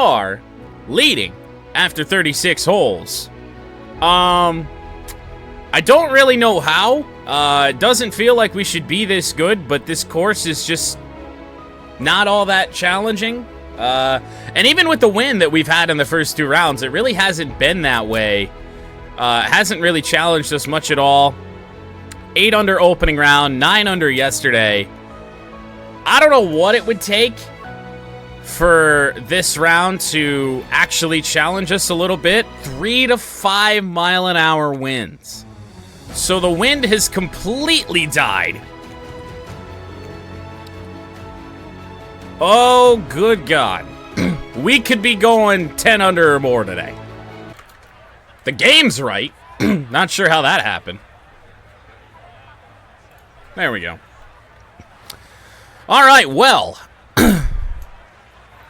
are leading after 36 holes. I don't really know how. It doesn't feel like we should be this good, but this course is just not all that challenging. And even with the win that we've had in the first 2 rounds, it really hasn't been that way. It hasn't really challenged us much at all. 8 under opening round, 9 under yesterday. I don't know what it would take for this round to actually challenge us a little bit. 3 to 5 mile an hour winds. So the wind has completely died. Oh, good God. We could be going 10 under or more today. The game's right. Not sure how that happened. There we go. All right, well.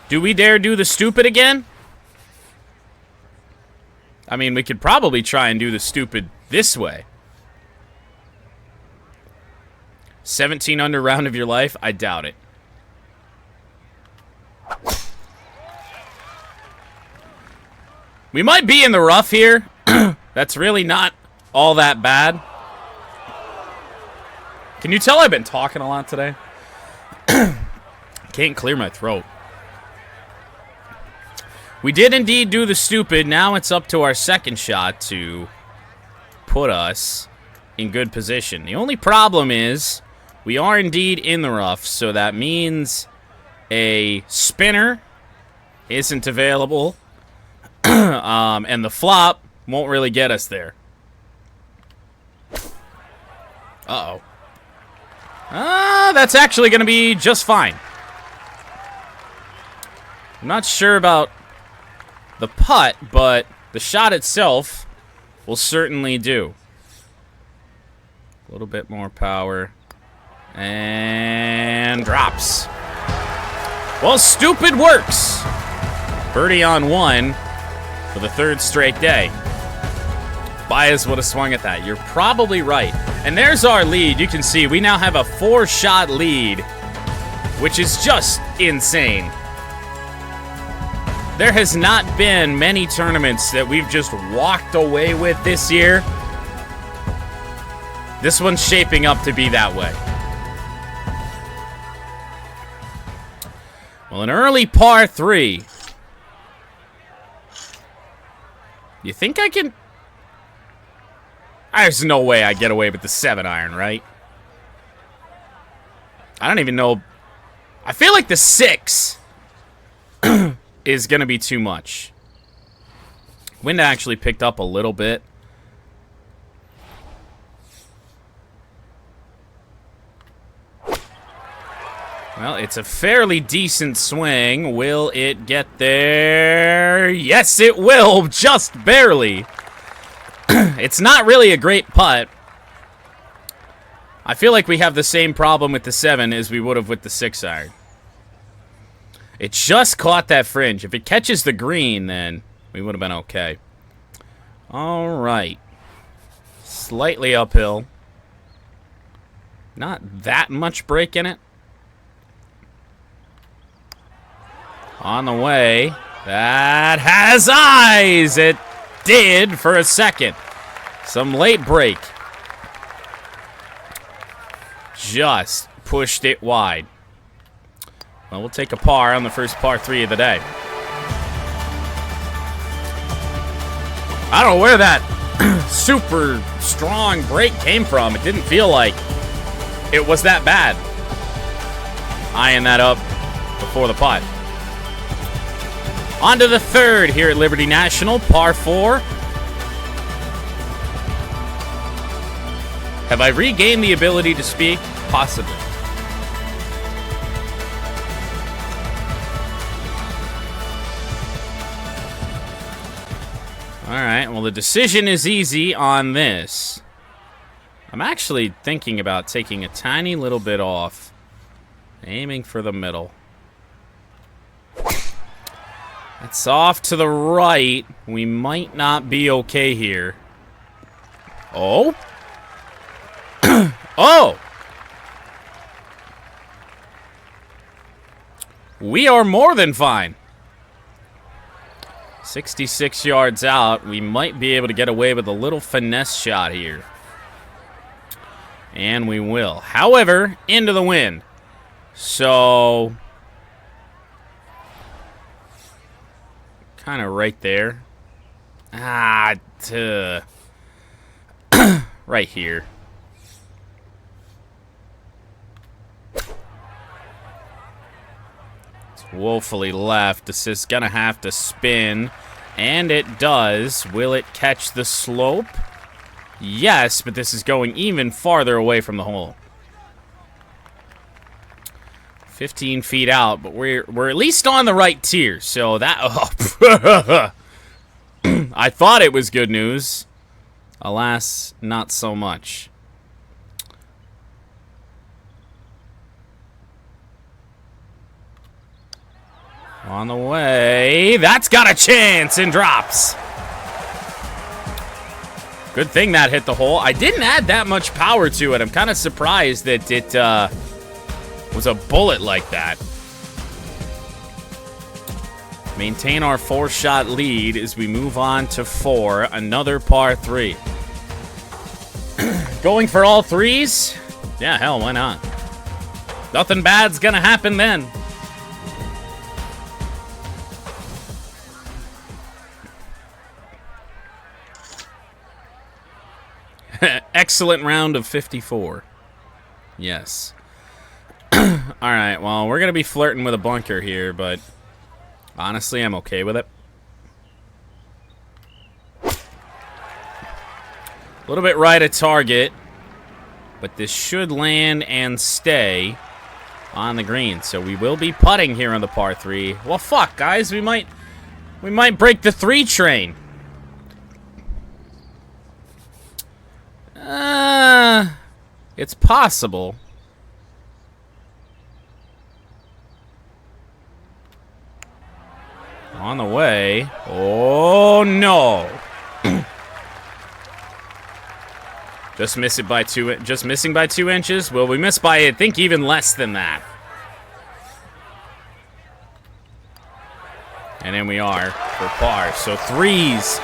Do we dare do the stupid again? I mean, we could probably try and do the stupid this way. 17 under round of your life? I doubt it. We might be in the rough here. That's really not all that bad. Can you tell I've been talking a lot today? Can't clear my throat. We did indeed do the stupid. Now it's up to our second shot to put us in good position. The only problem is we are indeed in the rough, so that means a spinner isn't available, and the flop won't really get us there. Uh-oh. That's actually going to be just fine. I'm not sure about the putt, but the shot itself will certainly do. A little bit more power. And drops. Well, stupid works. Birdie on 1 for the 3rd straight day. Baez would have swung at that. You're probably right. And there's our lead. You can see we now have a 4-shot lead, which is just insane. There has not been many tournaments that we've just walked away with this year. This one's shaping up to be that way. Well, an early par 3. You think I can... There's no way I get away with the 7-iron, right? I don't even know. I feel like the 6 is going to be too much. Wind actually picked up a little bit. Well, it's a fairly decent swing. Will it get there? Yes, it will. Just barely. It's not really a great putt. I feel like we have the same problem with the 7 as we would have with the 6-iron. It just caught that fringe. If it catches the green, then we would have been okay. All right. Slightly uphill. Not that much break in it. On the way. That has eyes. It did for a second. Some late break. Just pushed it wide. Well, we'll take a par on the first par 3 of the day. I don't know where that super strong break came from. It didn't feel like it was that bad. Eyeing that up before the putt. On to the 3rd here at Liberty National, par 4. Have I regained the ability to speak? Possibly. Alright, well the decision is easy on this. I'm actually thinking about taking a tiny little bit off. Aiming for the middle. It's off to the right. We might not be okay here. Oh? Oh! We are more than fine. 66 yards out. We might be able to get away with a little finesse shot here. And we will. However, into the wind. So, kind of right there. Right here. It's woefully left. This is gonna have to spin. And it does. Will it catch the slope? Yes, but this is going even farther away from the hole. 15 feet out, but we're at least on the right tier. So that... Oh, I thought it was good news. Alas, not so much. On the way. That's got a chance and drops. Good thing that hit the hole. I didn't add that much power to it. I'm kind of surprised that it was a bullet like that. Maintain our 4-shot lead as we move on to 4. Another par 3. Going for all threes? Yeah, hell, why not? Nothing bad's gonna happen then. Excellent round of 54. Yes. Alright, well, we're going to be flirting with a bunker here, but honestly, I'm okay with it. A little bit right at target, but this should land and stay on the green. So we will be putting here on the par 3. Well, fuck, guys, we might break the 3 train. It's possible. On the way. Oh, no. Just miss it by just missing by 2 inches. Well, we missed by, I think, even less than that. And then we are for par. So 3s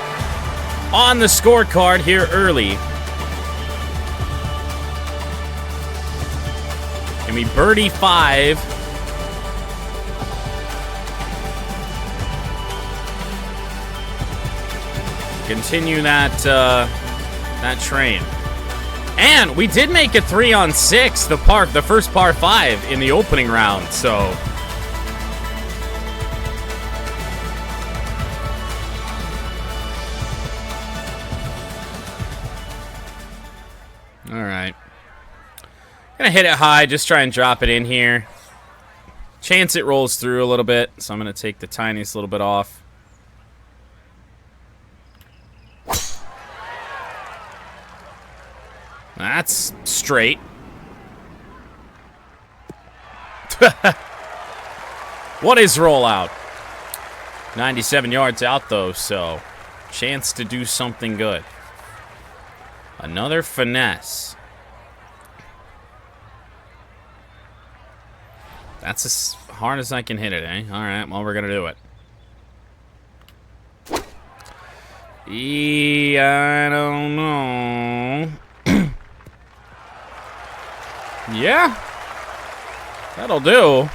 on the scorecard here early. And we birdie 5. Continue that that train. And we did make a 3 on 6, the first par 5 in the opening round. So all right. Gonna hit it high, just try and drop it in here. Chance it rolls through a little bit, so I'm gonna take the tiniest little bit off. That's straight. What is rollout? 97 yards out though, so chance to do something good. Another finesse. That's as hard as I can hit it, eh? Alright, well, we're gonna do it. I don't know. Yeah. That'll do.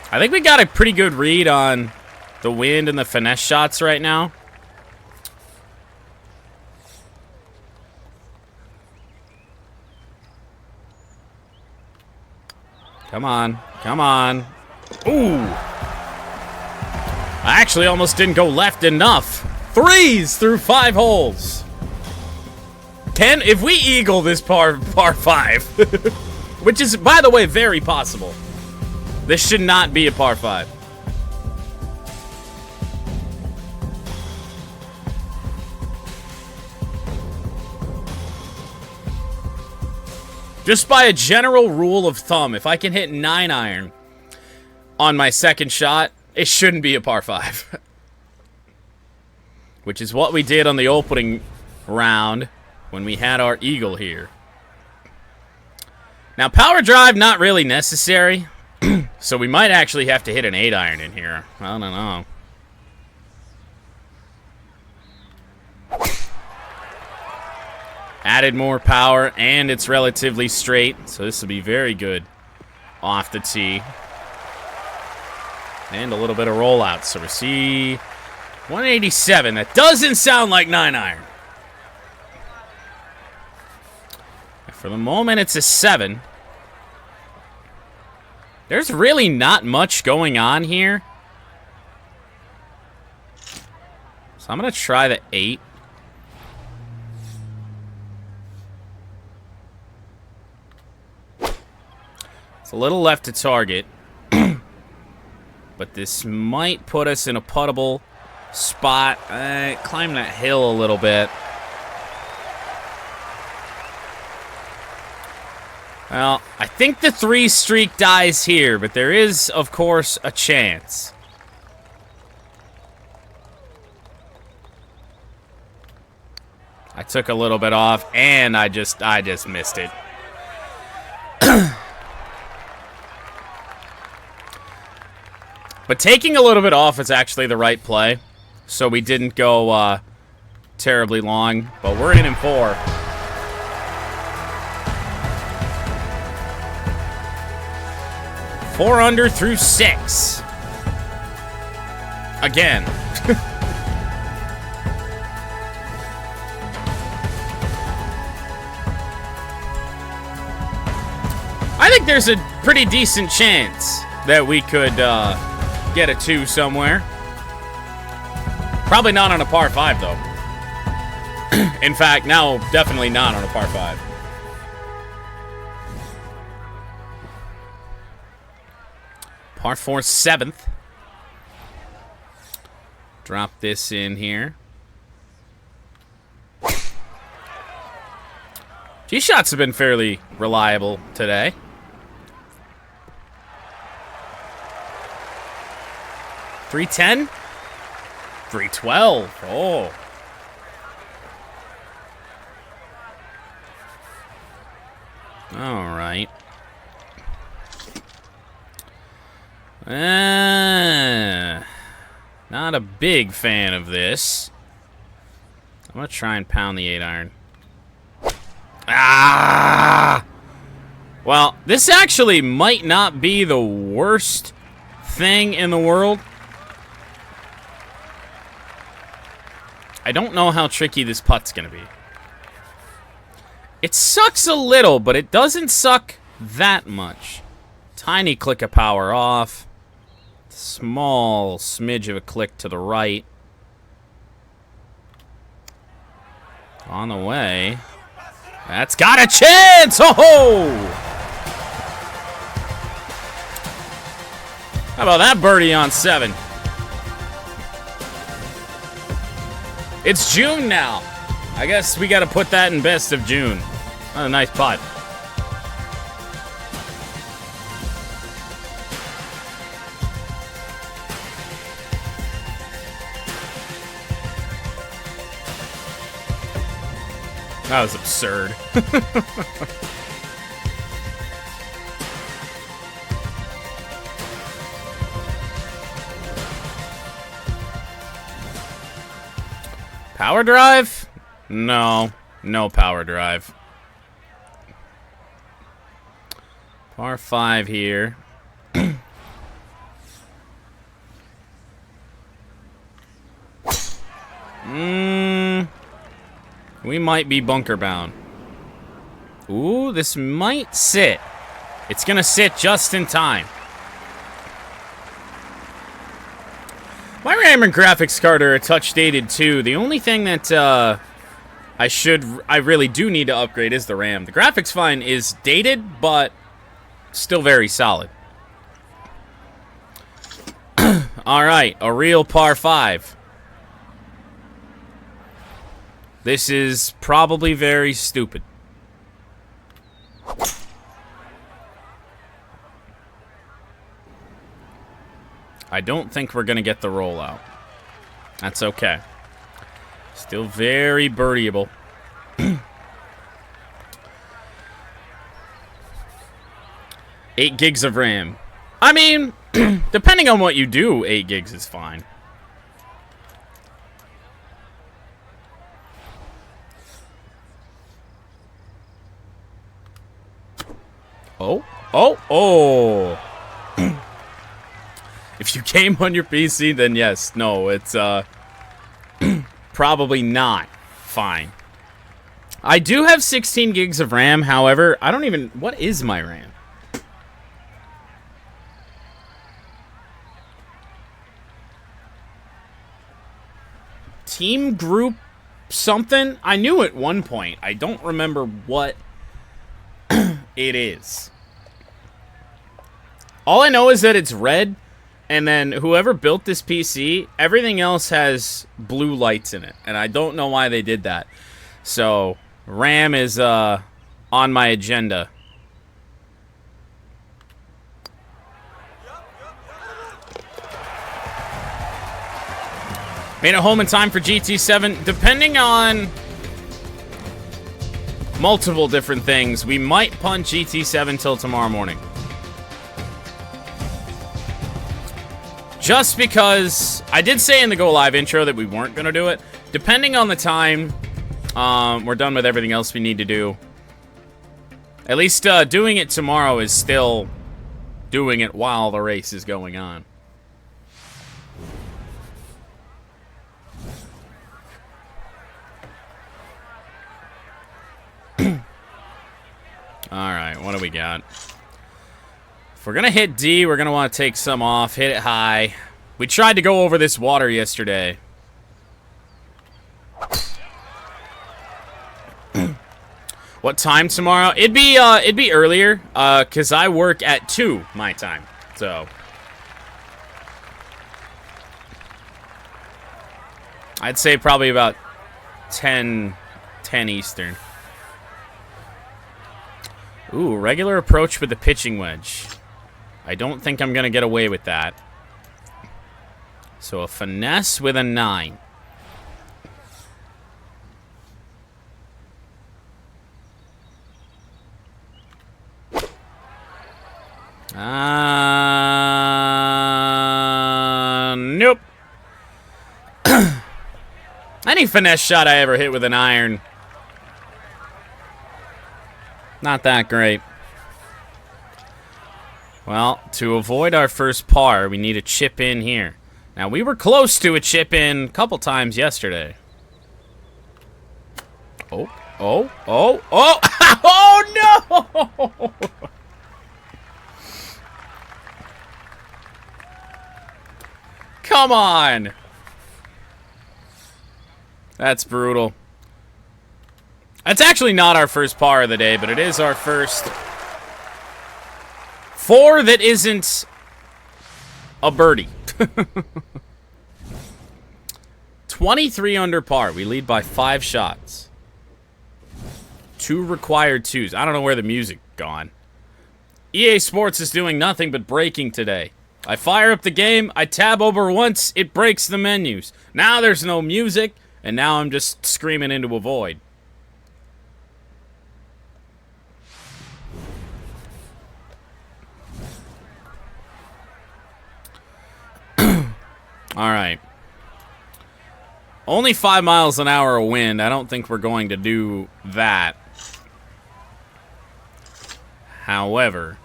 I think we got a pretty good read on the wind and the finesse shots right now. Come on. Come on. Ooh. I actually almost didn't go left enough. 3s through 5 holes. If we eagle this par 5, which is, by the way, very possible. This should not be a par 5. Just by a general rule of thumb, if I can hit 9-iron on my second shot, it shouldn't be a par 5. Which is what we did on the opening round when we had our eagle here. Now, power drive, not really necessary. So we might actually have to hit an 8-iron in here. I don't know. Added more power, and it's relatively straight, so this will be very good off the tee. And a little bit of rollout, so we see 187. That doesn't sound like 9-iron. For the moment, it's a 7. There's really not much going on here. So I'm going to try the 8. It's a little left to target. But this might put us in a puttable spot. Climb that hill a little bit. Well, I think the 3 streak dies here, but there is, of course, a chance. I took a little bit off, and I just missed it. But taking a little bit off is actually the right play, so we didn't go terribly long, but we're in 4. Four under through 6. Again. I think there's a pretty decent chance that we could get a 2 somewhere. Probably not on a par 5, though. In fact, now definitely not on a par 5. Par 4, 7th. Drop this in here. Tee shots have been fairly reliable today. .310? .312. Oh. All right. Not a big fan of this. I'm going to try and pound the 8-iron. Ah! Well, this actually might not be the worst thing in the world. I don't know how tricky this putt's going to be. It sucks a little, but it doesn't suck that much. Tiny click of power off. Small smidge of a click to the right. On the way. That's got a chance! Oh-ho! How about that birdie on 7? It's June now. I guess we got to put that in best of June. Oh, a nice putt. That was absurd. Power drive? No. No power drive. Par 5 here. We might be bunker bound. Ooh, this might sit. It's gonna sit just in time. My RAM and graphics card are a touch dated too. The only thing that I really do need to upgrade is the RAM. The graphics fine is dated, but still very solid. All right, a real par 5. This is probably very stupid. I don't think we're going to get the rollout. That's okay. Still very birdieable. 8 gigs of RAM. I mean, depending on what you do, 8 gigs is fine. Oh. Oh. Oh. If you game on your PC, then yes. No, it's probably not fine. I do have 16 gigs of RAM, however, I don't even... What is my RAM? Team group something? I knew at one point. I don't remember what it is. All I know is that it's red, and then whoever built this PC, everything else has blue lights in it, and I don't know why they did that. So, RAM is on my agenda. Made it home in time for GT7. Depending on multiple different things, we might punt GT7 till tomorrow morning. Just because I did say in the Go Live intro that we weren't going to do it. Depending on the time, we're done with everything else we need to do. At least doing it tomorrow is still doing it while the race is going on. Alright, what do we got? If we're gonna hit D, we're gonna want to take some off, hit it high. We tried to go over this water yesterday. What time tomorrow? It'd be earlier, cause I work at 2 my time. So I'd say probably about 10 Eastern. Ooh, regular approach with the pitching wedge. I don't think I'm going to get away with that. So a finesse with a 9. Nope. Any finesse shot I ever hit with an iron, not that great. Well, to avoid our first par, we need a chip in here. Now, we were close to a chip in a couple times yesterday. Oh, oh, oh, oh! Oh, no! Come on! That's brutal. That's actually not our first par of the day, but it is our first 4 that isn't a birdie. 23 under par. We lead by 5 shots. 2 required 2s. I don't know where the music gone. EA Sports is doing nothing but breaking today. I fire up the game, I tab over once, it breaks the menus. Now there's no music, and now I'm just screaming into a void. Alright. Only 5 miles an hour of wind. I don't think we're going to do that. However,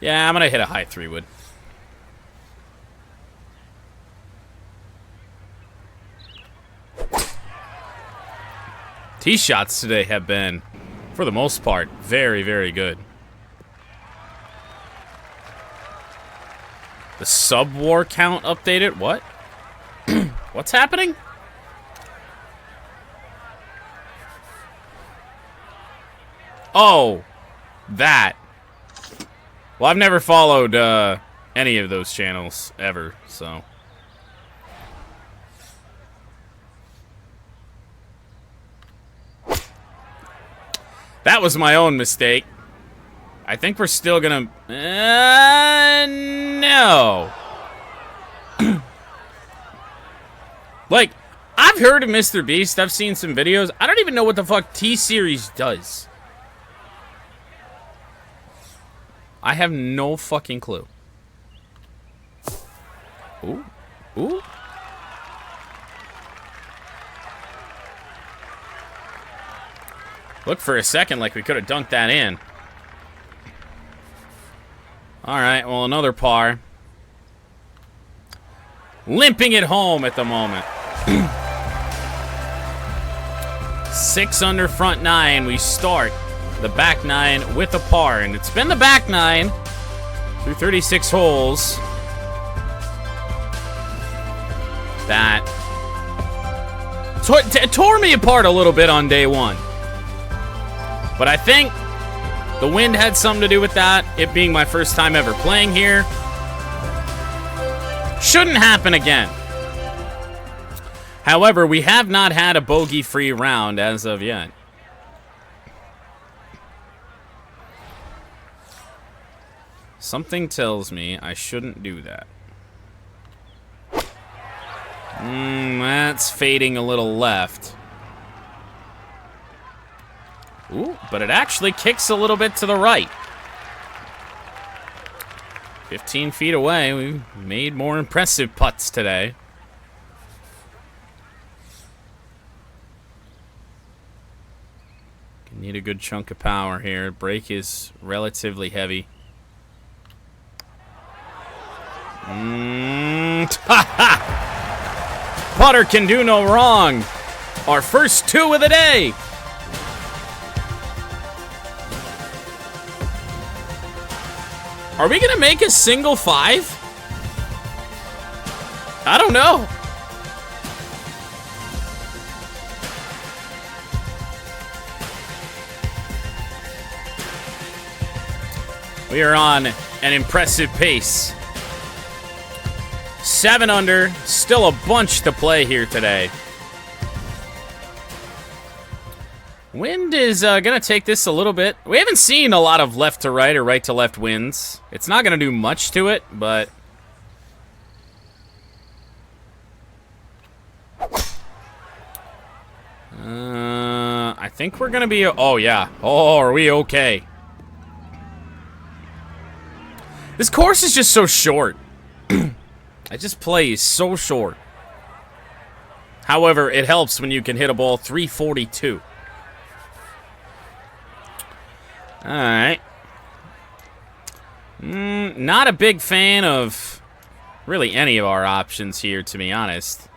yeah, I'm going to hit a high 3-wood. Tee shots today have been, for the most part, very, very good. The sub-war count updated? What? What's happening? Oh, that. Well, I've never followed any of those channels ever, so. That was my own mistake. I think we're still gonna... no. Like, I've heard of Mr. Beast. I've seen some videos. I don't even know what the fuck T-Series does. I have no fucking clue. Ooh. Ooh. Looked for a second like we could have dunked that in. All right, well, another par. Limping it home at the moment. 6 under front 9. We start the back 9 with a par. And it's been the back 9 through 36 holes. That tore me apart a little bit on day 1. But I think the wind had something to do with that. It being my first time ever playing here. Shouldn't happen again. However, we have not had a bogey-free round as of yet. Something tells me I shouldn't do that. That's fading a little left. Ooh, but it actually kicks a little bit to the right. 15 feet away, we made more impressive putts today. Need a good chunk of power here. Brake is relatively heavy. Putter can do no wrong. Our first 2 of the day. Are we gonna make a single 5? I don't know. We are on an impressive pace. 7 under, still a bunch to play here today. Wind is gonna take this a little bit. We haven't seen a lot of left to right or right to left winds. It's not gonna do much to it, but I think we're gonna be. Oh yeah. Oh, are we okay? This course is just so short. I just play so short. However, it helps when you can hit a ball 342. Alright. Not a big fan of really any of our options here, to be honest.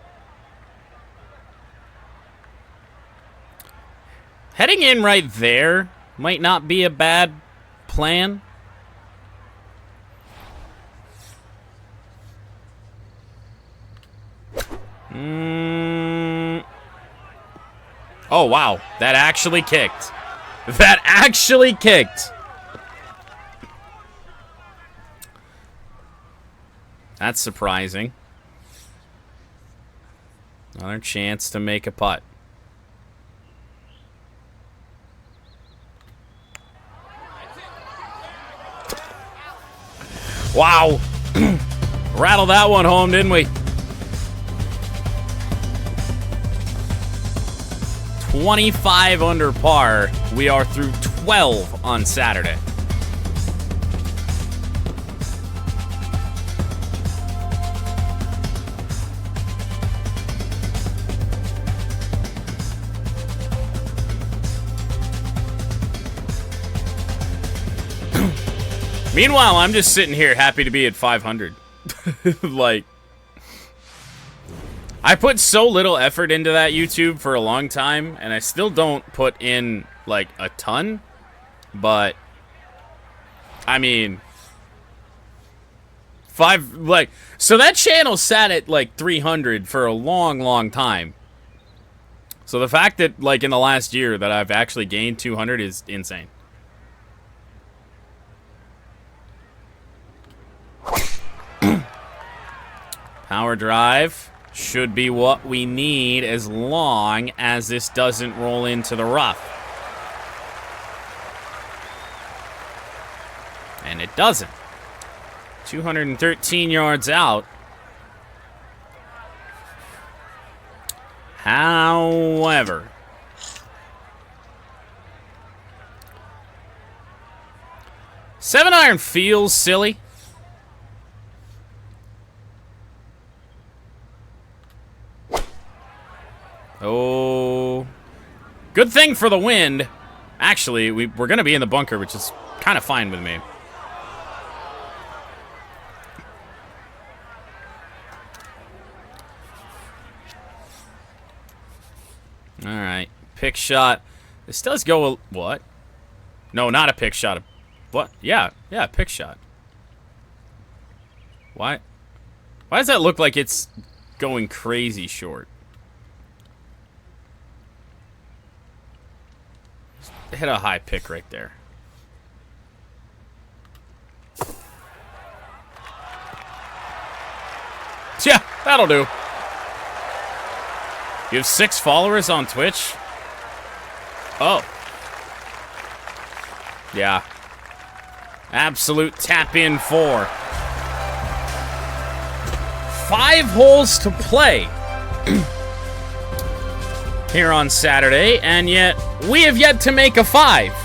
Heading in right there might not be a bad plan. Oh, wow. That actually kicked. That actually kicked. That's surprising. Another chance to make a putt. Wow. Rattled that one home, didn't we? 25 under par. We are through 12 on Saturday. Meanwhile, I'm just sitting here happy to be at 500. Like, I put so little effort into that YouTube for a long time, and I still don't put in, like, a ton. But, I mean, so that channel sat at, like, 300 for a long, long time. So the fact that, like, in the last year that I've actually gained 200 is insane. Power drive should be what we need as long as this doesn't roll into the rough. And it doesn't. 213 yards out. However, seven iron feels silly. Oh, good thing for the wind. Actually, we're going to be in the bunker, which is kind of fine with me. pick shot. This does go... What? No, not a pick shot. What? Yeah, pick shot. Why? Why does that look like it's going crazy short? Hit a high pick right there. Yeah, that'll do. You have 6 followers on Twitch? Oh. Yeah. Absolute tap-in 4. 5 holes to play here on Saturday, and yet we have yet to make a 5.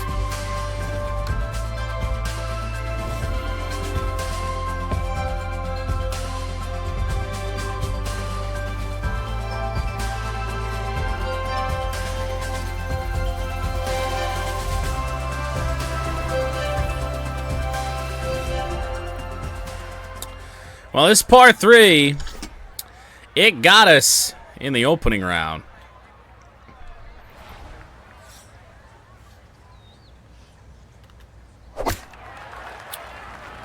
Well, this par 3, it got us in the opening round.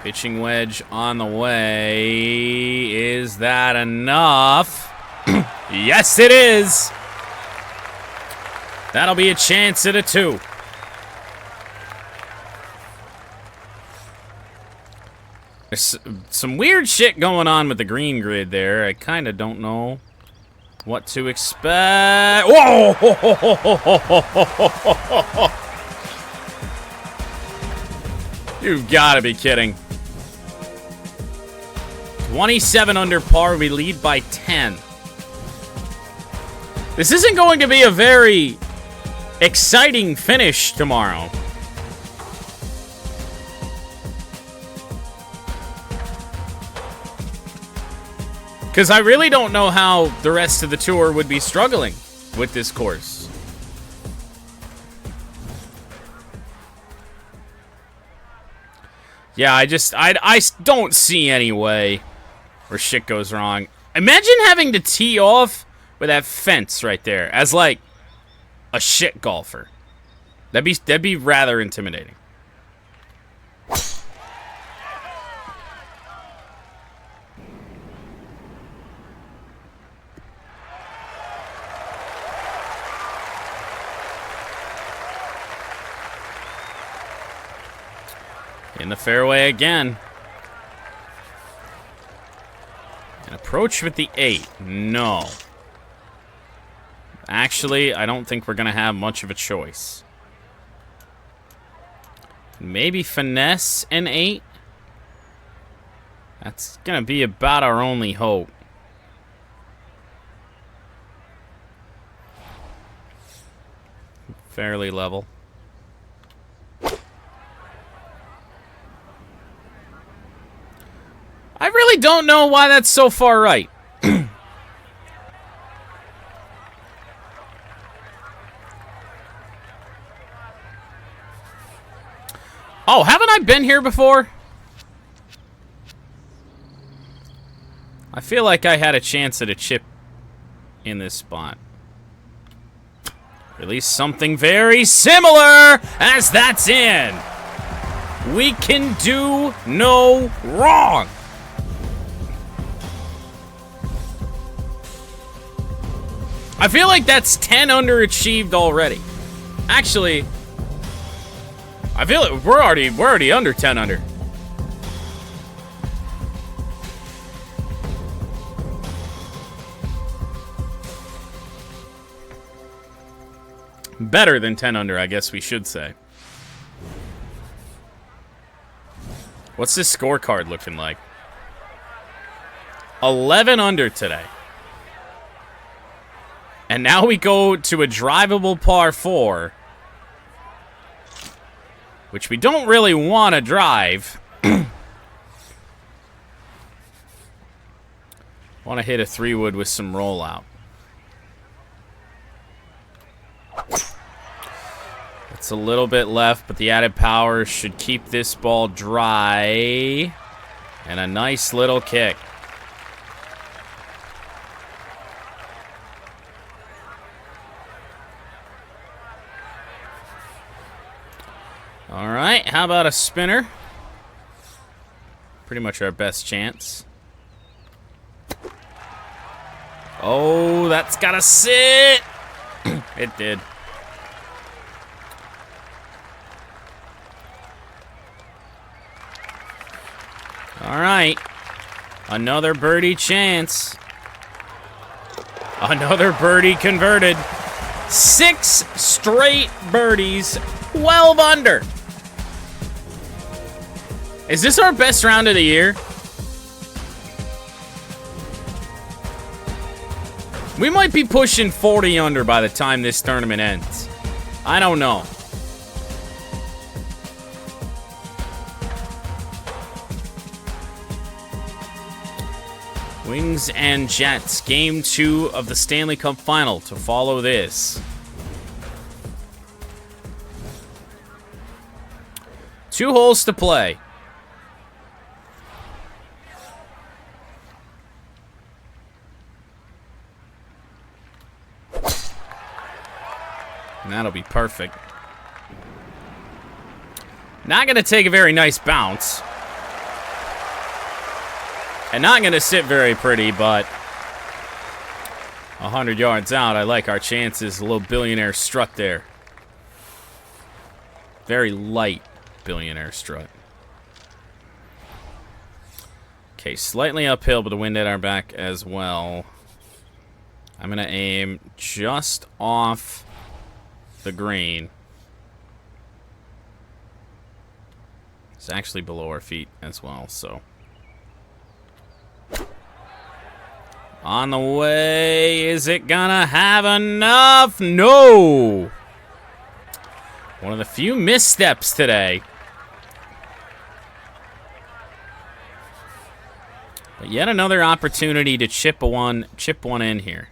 Pitching wedge on the way. Is that enough? Yes, it is. That'll be a chance at a 2. There's some weird shit going on with the green grid there. I kind of don't know what to expect. Whoa! You've got to be kidding. 27 under par. We lead by 10. This isn't going to be a very exciting finish tomorrow. Because I really don't know how the rest of the tour would be struggling with this course. Yeah, I don't see any way where shit goes wrong. Imagine having to tee off with that fence right there as, like, a shit golfer. That'd be rather intimidating. In the fairway again. An approach with the 8. No. Actually, I don't think we're going to have much of a choice. Maybe finesse an 8. That's going to be about our only hope. Fairly level. I really don't know why that's so far right. Oh, haven't I been here before? I feel like I had a chance at a chip in this spot. Or at least something very similar, as that's in. We can do no wrong. I feel like that's 10 underachieved already. Actually, I feel like we're already under 10 under. Better than 10 under, I guess we should say. What's this scorecard looking like? 11 under today. And now we go to a drivable par 4, which we don't really want to drive. Want to hit a 3-wood with some rollout. It's a little bit left, but the added power should keep this ball dry. And a nice little kick. how about a spinner? Pretty much our best chance. Oh, that's gotta sit. It did. All right. Another birdie chance. Another birdie converted. 6 straight birdies, 12 under. Is this our best round of the year? We might be pushing 40 under by the time this tournament ends. I don't know. Wings and Jets, Game 2 of the Stanley Cup Final to follow this. 2 holes to play. And that'll be perfect. Not going to take a very nice bounce. And not going to sit very pretty, but 100 yards out, I like our chances. A little billionaire strut there. Very light billionaire strut. Okay, slightly uphill, but the wind at our back as well. I'm going to aim just off the green. It's actually below our feet as well, so. On the way, is it gonna have enough? No! One of the few missteps today. But yet another opportunity to chip one in here.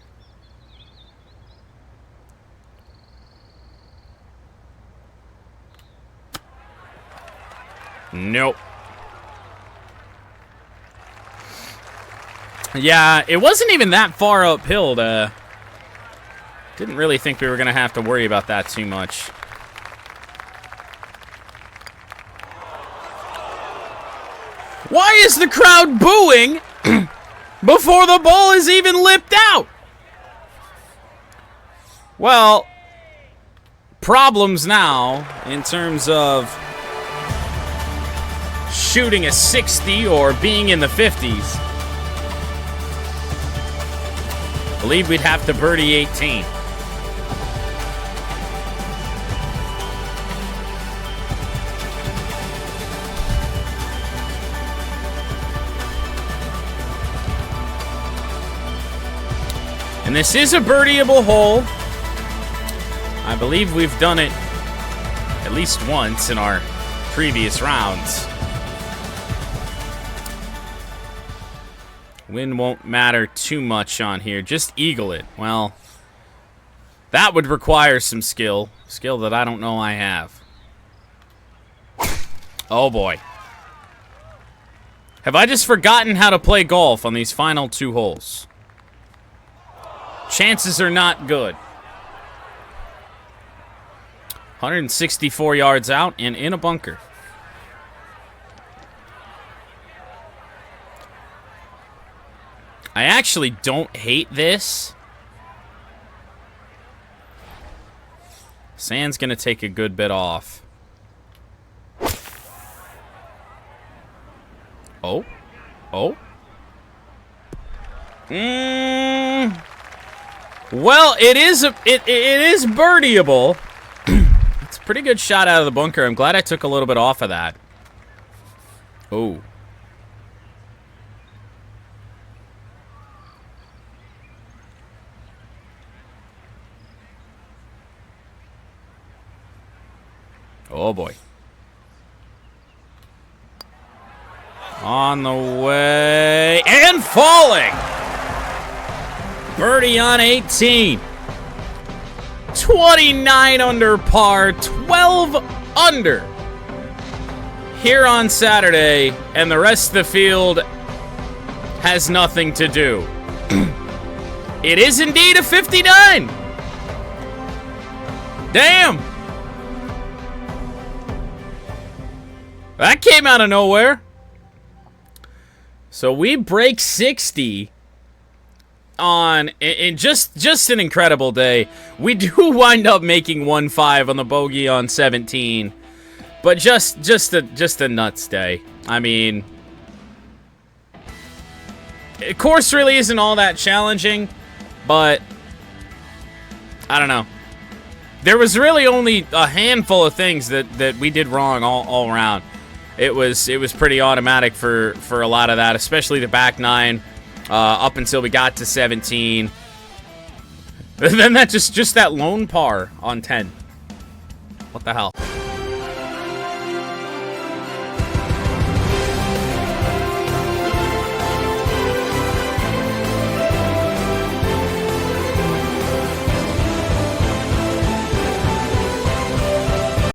Nope. Yeah, it wasn't even that far uphill. Didn't really think we were going to have to worry about that too much. Why is the crowd booing before the ball is even lipped out? Well, problems now in terms of shooting a 60 or being in the 50s. I believe we'd have to birdie 18. And this is a birdieable hole. I believe we've done it at least once in our previous rounds. Wind won't matter too much on here. Just eagle it. Well, that would require some skill. Skill that I don't know I have. Oh, boy. Have I just forgotten how to play golf on these final 2 holes? Chances are not good. 164 yards out and in a bunker. I actually don't hate this. Sand's going to take a good bit off. Oh. Oh. Well, it is birdieable. It's a pretty good shot out of the bunker. I'm glad I took a little bit off of that. Oh. Oh, boy. On the way. And falling. Birdie on 18. 29 under par. 12 under. Here on Saturday. And the rest of the field has nothing to do. It is indeed a 59. Damn. That came out of nowhere. So we break 60 on in just an incredible day. We do wind up making 1-5 on the bogey on 17, but just a nuts day. I mean, the course really isn't all that challenging, but I don't know. There was really only a handful of things that we did wrong all around. It was pretty automatic for a lot of that, especially the back nine, up until we got to 17. And then that just that lone par on 10. What the hell?